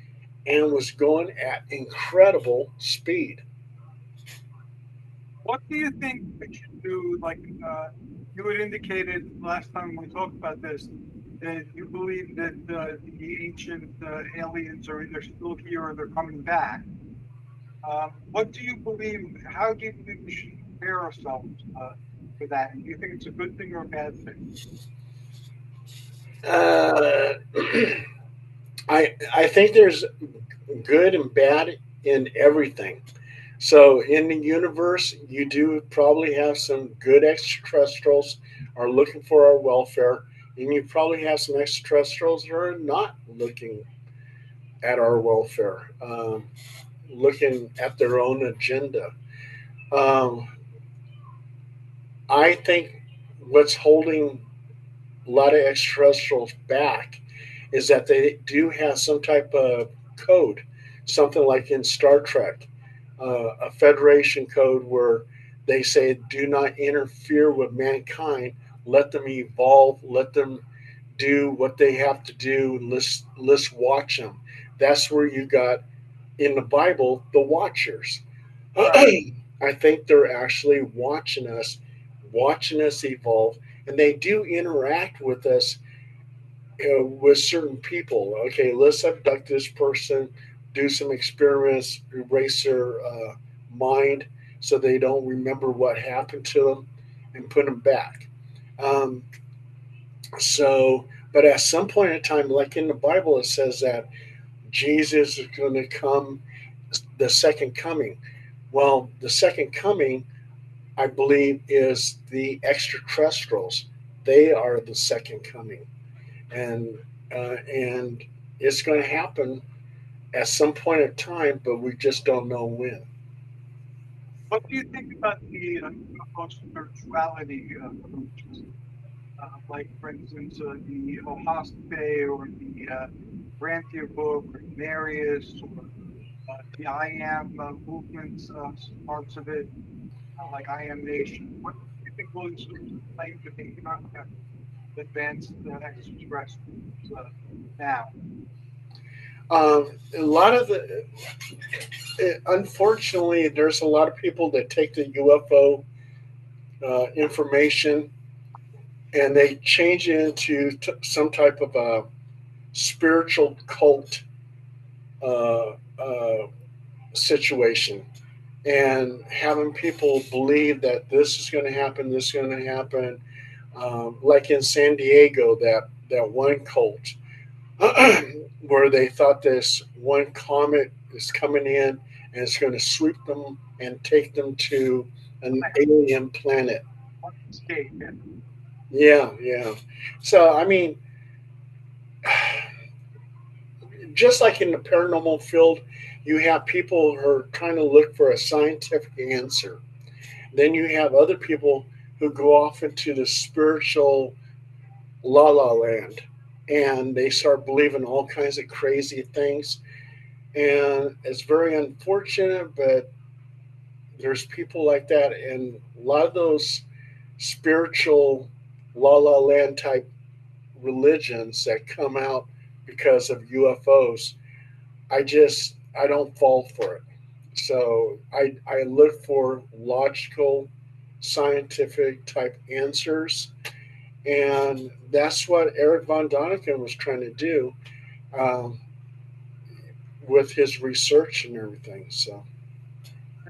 and was going at incredible speed. What do you think we should do? Like you had indicated last time we talked about this, you believe that the ancient aliens are either still here or they're coming back. What do you believe? How do you think we should prepare ourselves for that? And do you think it's a good thing or a bad thing? Uh, I think there's good and bad in everything. So in the universe, you do probably have some good extraterrestrials are looking for our welfare, and you probably have some extraterrestrials that are not looking at our welfare, looking at their own agenda. Um, I think what's holding a lot of extraterrestrials back is that they do have some type of code, something like in Star Trek, a Federation code where they say, do not interfere with mankind, let them evolve, let them do what they have to do, let's watch them. That's where you got in the Bible the Watchers. Right. I think they're actually watching us evolve, and they do interact with us, with certain people. Okay, let's abduct this person, do some experiments, erase their mind so they don't remember what happened to them, and put them back. Um, but at some point in time, like in the Bible, it says that Jesus is going to come, the second coming. Well, the second coming, I believe, is the extraterrestrials. They are the second coming, and and it's going to happen at some point in time, but we just don't know when. What do you think about the UFO spirituality approaches? Like, for instance, the Ohaspe or the Grantia book or Marius or the I Am movement, parts of it, like I Am Nation. What do you think will claim that they cannot have advanced extraterrestrials now? A lot of the, unfortunately, there's a lot of people that take the UFO information and they change it into some type of a spiritual cult uh, uh, situation, and having people believe that this is going to happen, this is going to happen. Like in San Diego, that one cult where they thought this one comet is coming in and it's going to sweep them and take them to an alien planet. Escape, yeah. Yeah, yeah. So I mean, just like in the paranormal field, you have people who are trying to look for a scientific answer. Then you have other people who go off into the spiritual la la land, and they start believing all kinds of crazy things. And it's very unfortunate, but there's people like that. And a lot of those spiritual la la land type religions that come out because of UFOs, I don't fall for it. So I look for logical, scientific type answers, and that's what Eric von Daniken was trying to do, um, with his research and everything. So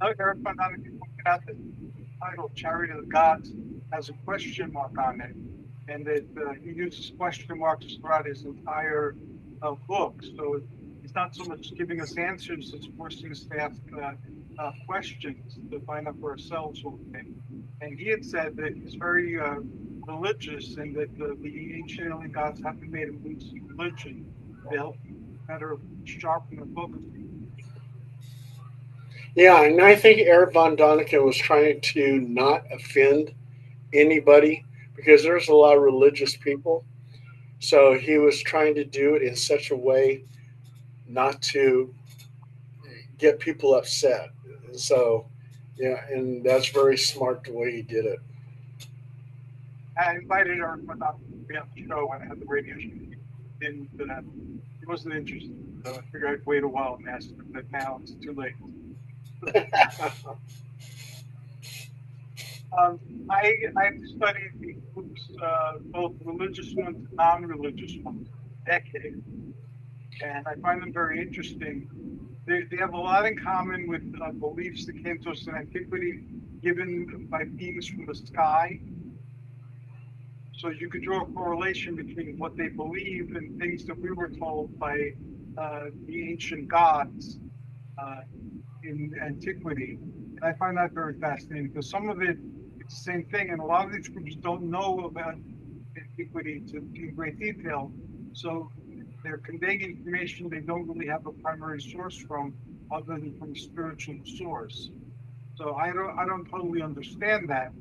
Now, Eric Von Däniken pointed out that the title "Chariot of the Gods" has a question mark on it, and that he uses question marks throughout his entire book. So he's not so much giving us answers as forcing us to ask questions to find out for ourselves what we think. And he had said that he's very religious, and that the ancient alien gods haven't made him lose his religion to help him better sharpen the focus. yeah, and I think Eric von Daniken was trying to not offend anybody because there's a lot of religious people. So he was trying to do it in such a way not to get people upset. So, yeah, and that's very smart the way he did it. I invited Eric Murdoch to be on the show when I had the radio show. And he wasn't interested. So I figured I'd wait a while and ask him, but now it's too late. Um, I've studied the groups, both religious ones and non-religious ones, for decades, and I find them very interesting. They have a lot in common with beliefs that came to us in antiquity, given by beings from the sky. So you could draw a correlation between what they believe and things that we were told by the ancient gods uh, in antiquity. And I find that very fascinating because some of it, it's the same thing, and a lot of these groups don't know about antiquity in great detail. So they're conveying information they don't really have a primary source from, other than from a spiritual source. So I don't totally understand that,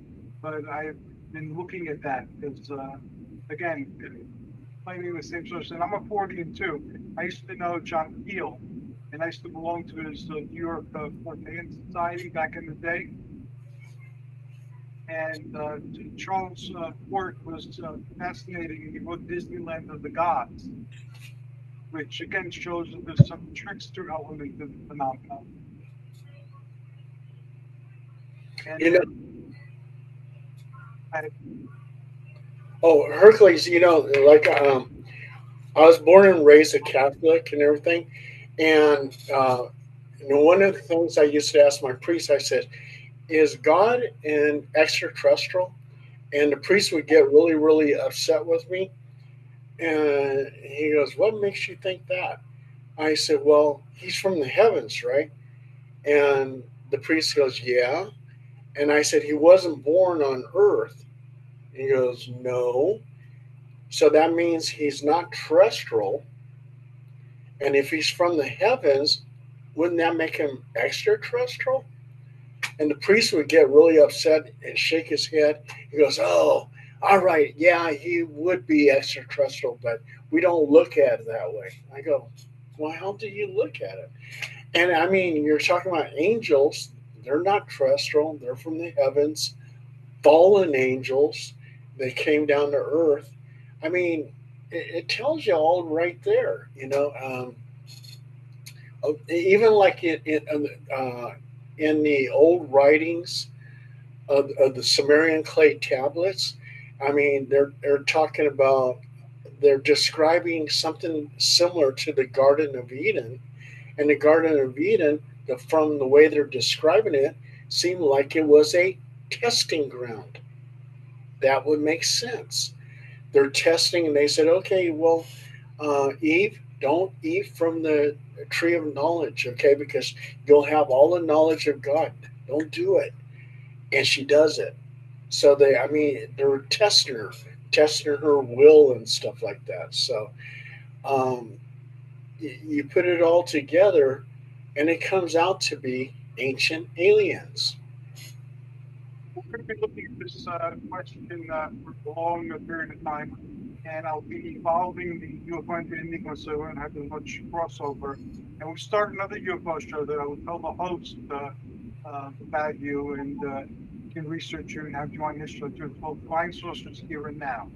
but I've been looking at that because again, claiming the same source. And I'm a Fortean too. I used to know John Keel, and I used to belong to his New York Fortean Society back in the day. And Charles Fort was fascinating. He wrote Disneyland of the Gods, which again shows that there's some trickster element to the phenomenon. And You know, then I, oh, Hercules, like I was born and raised a Catholic and everything. And one of the things I used to ask my priest, I said, is God an extraterrestrial? And the priest would get really, really upset with me. And he goes, what makes you think that? I said, well, he's from the heavens, right? And the priest goes, yeah. And I said, he wasn't born on earth. He goes, no. So that means he's not terrestrial. And if he's from the heavens, wouldn't that make him extraterrestrial? And the priest would get really upset and shake his head. He goes, oh, all right, yeah, he would be extraterrestrial, but we don't look at it that way. I go, well, how do you look at it? And I mean, you're talking about angels. They're not terrestrial, they're from the heavens, fallen angels. They came down to earth. I mean, it tells you all right there, even like in the old writings of the Sumerian clay tablets. I mean, they're talking about, they're describing something similar to the Garden of Eden, and the Garden of Eden, from the way they're describing it, seemed like it was a testing ground. That would make sense. They're testing, and they said, okay, well, Eve, don't eat from the tree of knowledge, okay, because you'll have all the knowledge of God. Don't do it. And she does it. So I mean, they're testing her will and stuff like that. So um, you put it all together, and it comes out to be ancient aliens. we're going to be looking at this question for a long period of time, and I'll be evolving the UFO into Enigma so we won't have as much crossover. And we'll start another UFO show that I will tell the host about you, and you can research you and have you on his show too. It's called Flying Saucers Here and Now.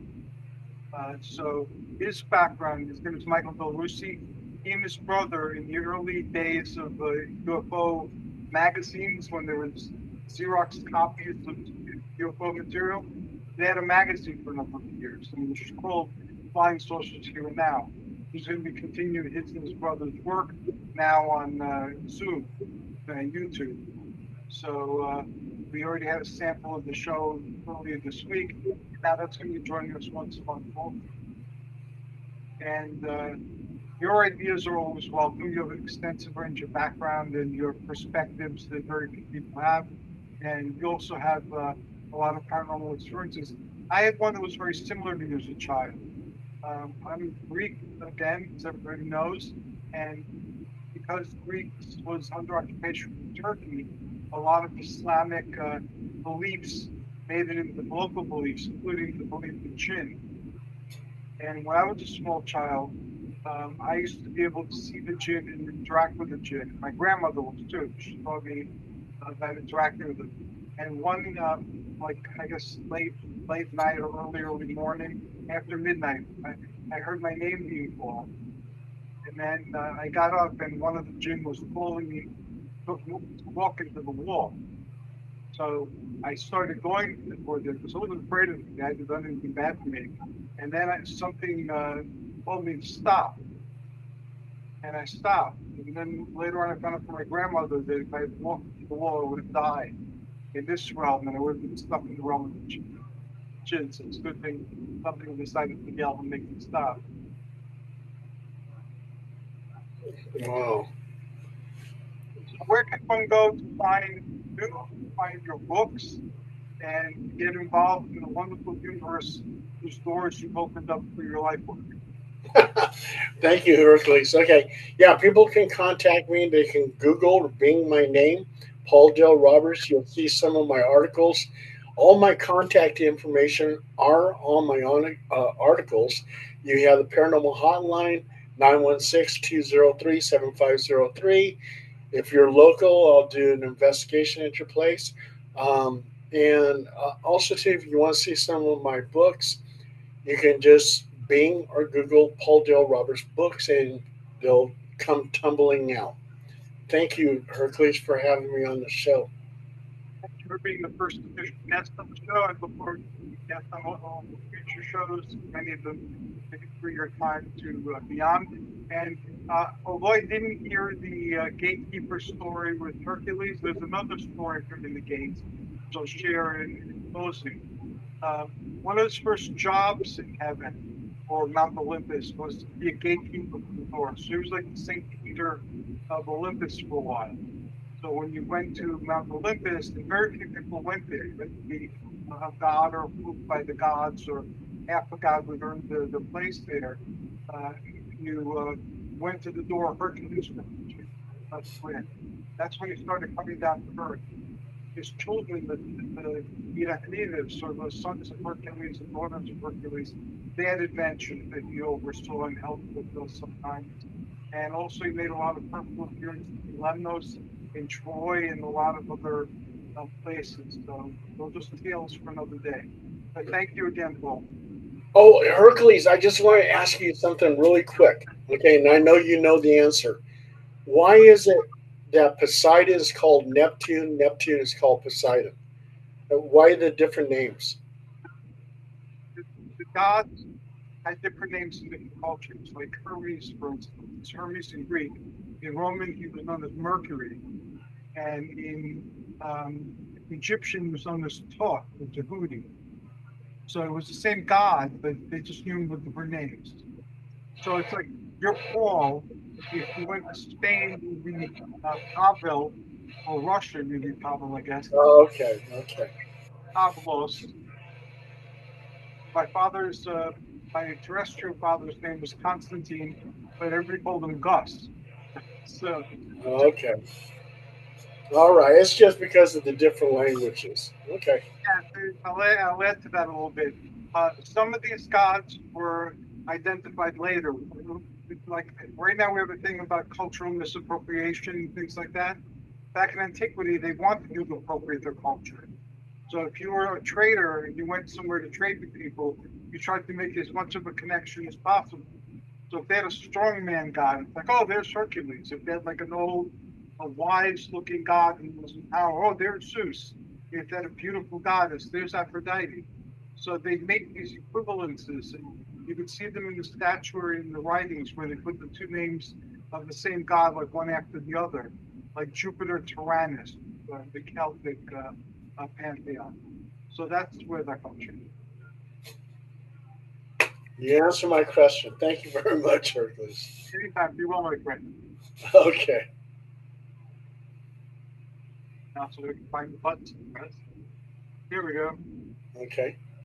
So his background, his name is Michael Del Rusi. He and his brother, in the early days of UFO magazines, when there was Xerox copies of UFO material, they had a magazine for a number of years, and it was called Flying Saucers Here and Now. He's going to be continuing his and his brother's work now on Zoom and YouTube. So we already had a sample of the show earlier this week. Now that's going to be joining us once a month. And your ideas are always welcome. You have an extensive range of background and your perspectives that very few people have. And you also have a lot of paranormal experiences. I had one that was very similar to you as a child. I'm Greek, again, as everybody knows. And because Greece was under occupation from Turkey, a lot of Islamic beliefs made it into local beliefs, including the belief in jinn. And when I was a small child, I used to be able to see the jinn and interact with the jinn. My grandmother was too. She taught me about interacting with them. And one, like I guess late night or early morning, after midnight, I heard my name being called. And then I got up, and one of the jinn was pulling me to walk into the wall. So I started going for this because I wasn't afraid of it. They hadn't done anything bad to me. And then something told me to stop, and I stopped. And then later on, I found out from my grandmother that if I had walked the wall, I would have died in this realm, and I would have been stuck in the realm of the jinn. So it's a good thing something decided to yell and make me stop. Wow. So where can one go to find your books and get involved in the wonderful universe whose doors you've opened up for your life work? Thank you, Hercules. Okay. Yeah, people can contact me. They can Google or Bing my name, Paul Dale Roberts. You'll see some of my articles. All my contact information are on my articles. You have the paranormal hotline, 916-203-7503. If you're local, I'll do an investigation at your place. And also, too, if you want to see some of my books, you can just Bing or Google Paul Dale Roberts books and they'll come tumbling out. Thank you, Hercules, for having me on the show. Thank you for being the first official guest on the show. I look forward to being guest on all the future shows, many of them. Thank you for your time to be on. And although I didn't hear the gatekeeper story with Hercules, there's another story from in the gates, which I'll share in closing. Uh, One of his first jobs in heaven or Mount Olympus was to be a gatekeeper for the door. So he was like the St. Peter of Olympus for a while. So when you went to Mount Olympus, and very few people went there. You had to be a god or approved by the gods, or half a god would earn the place there. Uh, you went to the door of Hercules, that's when he started coming down to earth. His children, the Heraclides, or the sons of Hercules and daughters of Hercules, they had adventures that he oversaw and helped with those sometimes. And also, he made a lot of personal appearances in Lemnos, in Troy, and a lot of other places. So those are some tales for another day. But thank you again, Paul. Oh, Hercules, I just want to ask you something really quick. Okay, and I know you know the answer. Why is it that Poseidon is called Neptune, Neptune is called Poseidon? Why the different names? The gods had different names in different cultures, like Hermes, for instance. Hermes in Greek. In Roman, he was known as Mercury. And in Egyptian, he was known as Thoth, or Tahuti. So it was the same god, but they just knew him with different names. So it's like you're Paul. If you went to Spain, you'd be Pavel, or Russia, you'd be Pavel, I guess. Oh, okay, okay. Pavlos. My father's, my terrestrial father's name was Constantine, but everybody called him Gus. So, just, Okay. All right. It's just because of the different languages. Okay. yeah, I'll add to that a little bit. Some of these gods were identified later. Like right now, we have a thing about cultural misappropriation and things like that. Back in antiquity, they wanted you to appropriate their culture. So if you were a trader and you went somewhere to trade with people, you tried to make as much of a connection as possible. So if they had a strongman god, it's like, oh, there's Hercules. If they had like an old, a wise looking god who was in power, oh, there's Zeus. If they had a beautiful goddess, there's Aphrodite. So they make these equivalences, and you could see them in the statuary and the writings where they put the two names of the same god, like one after the other, like Jupiter Tyrannus, the Celtic pantheon. So that's where that comes from. You answered my question. Thank you very much, Hercules. Anytime, be well, my friend. Okay. Now, so we can find the buttons. Here we go. Okay.